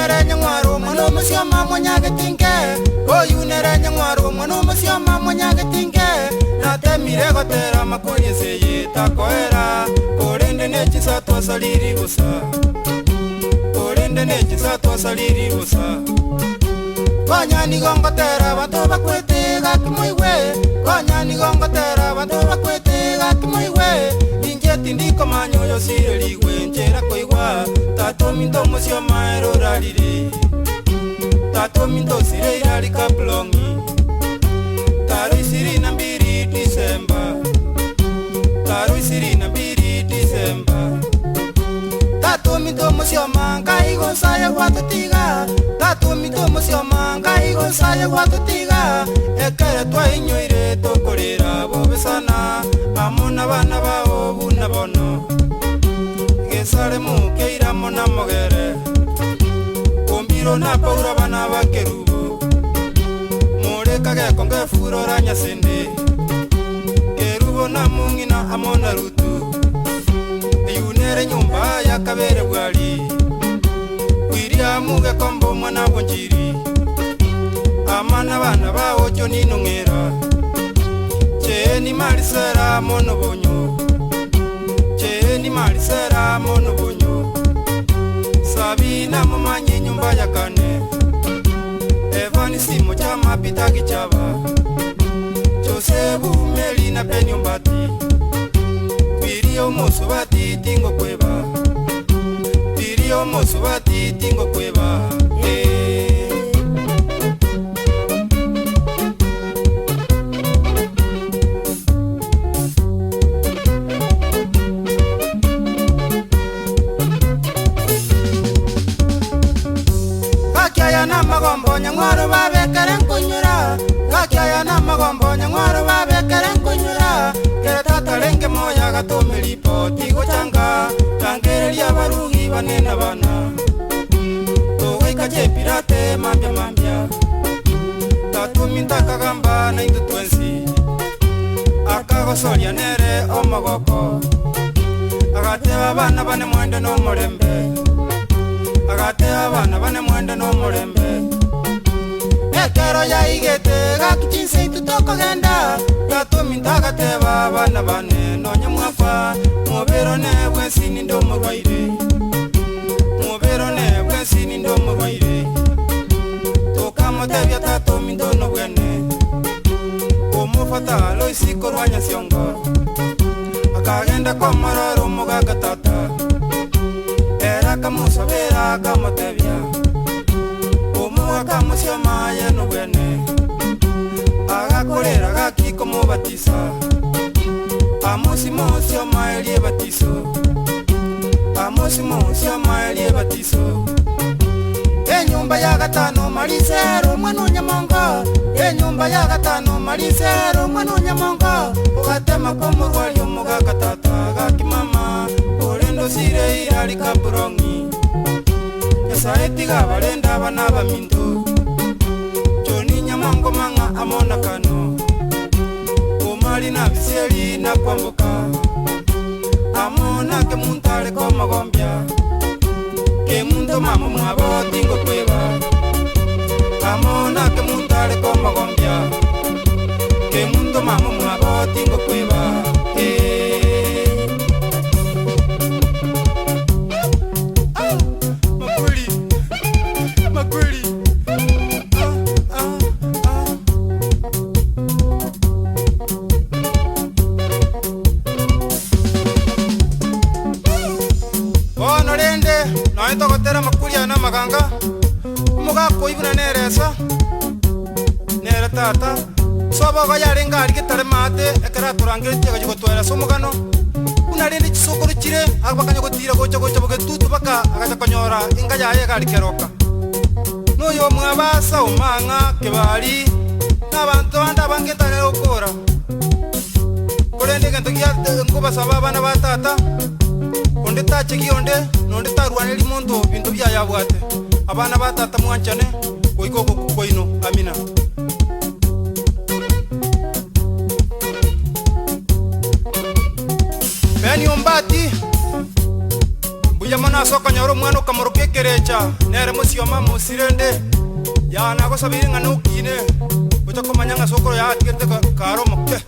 Oyunere nyangwaro mano musioma monyage tinge. Oyunere nyangwaro mano musioma monyage tinge. Nate mire gotera makoye seye takoera. Korende nechi satwa saliri busa. Korende nechi satwa saliri busa. Konyani gongotera bantu bakwete gakimoiwe. Konyani gongotera bantu bakwete gakimoiwe. Injeti ndiko manyo yosire ligwe njera koigwa. Tato minto musioma erorarire. Tato minto sire irari kaplongi. Taro isiri na mbiri Disemba. Taro isiri na mbiri Disemba. Tato minto musioma ngai gonsaye watutiga. Tato minto musioma ngai gonsaye watutiga. Ekere twa inyoire tokorera bobesana. Amona bana bao buna bono. Gesare mukeira mona mogere. Kombiro na paura bana bakerubu. Moreka ge konge furora nyasende. Kerubo na mungina amona rutu. Eyunere nyumba ya kabere bwali. Wiria muge kombo mwana bonjiri. Amana bana bao joni nongera. Cheni marisera mono bonyo. Cheni marisera mono bonyo. Sabina mumanyi nyumba ya kane. Evani simo chama pita kichava. Josebu meli na penyombati. Pirio mosu bati tingo kweba. Pirio mosu bati tingo kweba. Na magombo nyangwaro babekere nkunyura. Gakyaya na magombo nyangwaro babekere nkunyura. Kere tata lenge moya gatomeri poti gochanga. Tangereria barugi banena bana. Toweika je pirate mambia mambia. Tatu minta kagamba na indu twensi. Akagosoria nere omogoko. Agateba bana bane mwende no morembe. Agatea bana bane mwende no morembe. Ekero ya igete gakichinse itutoko genda. Gato mintaga teba bana bane no nyamwafa. Mubero ne bwensini ndo murwaire. Mubero ne bwensini ndo murwaire. Toka motebya tato mindo no bwene. Omufata lo isiko rwanya siongo. Akagenda kwa mararo mugaga tata. Kamusabera kamotebya. Omuwa kamusioma yeno bwene. Agakorera gakiko mubatisa. Amusi musioma elie batiso. Amusi musioma elie batiso. Enyumba ya gatano marisero mwanu nyamongo. Enyumba ya gatano marisero mwanu nyamongo. Ugatema komurwali omugaga tata gakimama. Orendo sire irari kapurongi. Yasaetiga barenda bana baminto. Joni nyamongo manga amona kano. Umali na biseli na kwambuka. Amona ke muntale ko magombia. Ke mundo mama mwabo tingo kweba. Amona ke muntale ko magombia. Ke mundo mama mwabo tingo kweba. Togotera makuria na maganga. Muga koibuna neresa. Nere tata. Sobo gayare ngari kitare mate ekera turangirite gajigotwera somugano. Unarindi chisokoro chire abakanya gotira gocha bogetutu baka agacha konyora inga yaye gari keroka. Noyo mwabasa umanga kebali. Nabantu banda bangentare okora. Kolende gantagia nguba sababa batata. Onde tacheki onde nonde tarwaneli muntu bintu bya yabwate. Abana batata mwanchane koiko koino amina. Beni ombati buya mona soka nyoro mwana ukamuruka ekerecha nere musioma musirende yana gosabiri ngana ukine ucha komanya nga sokoro ya atigete karo moke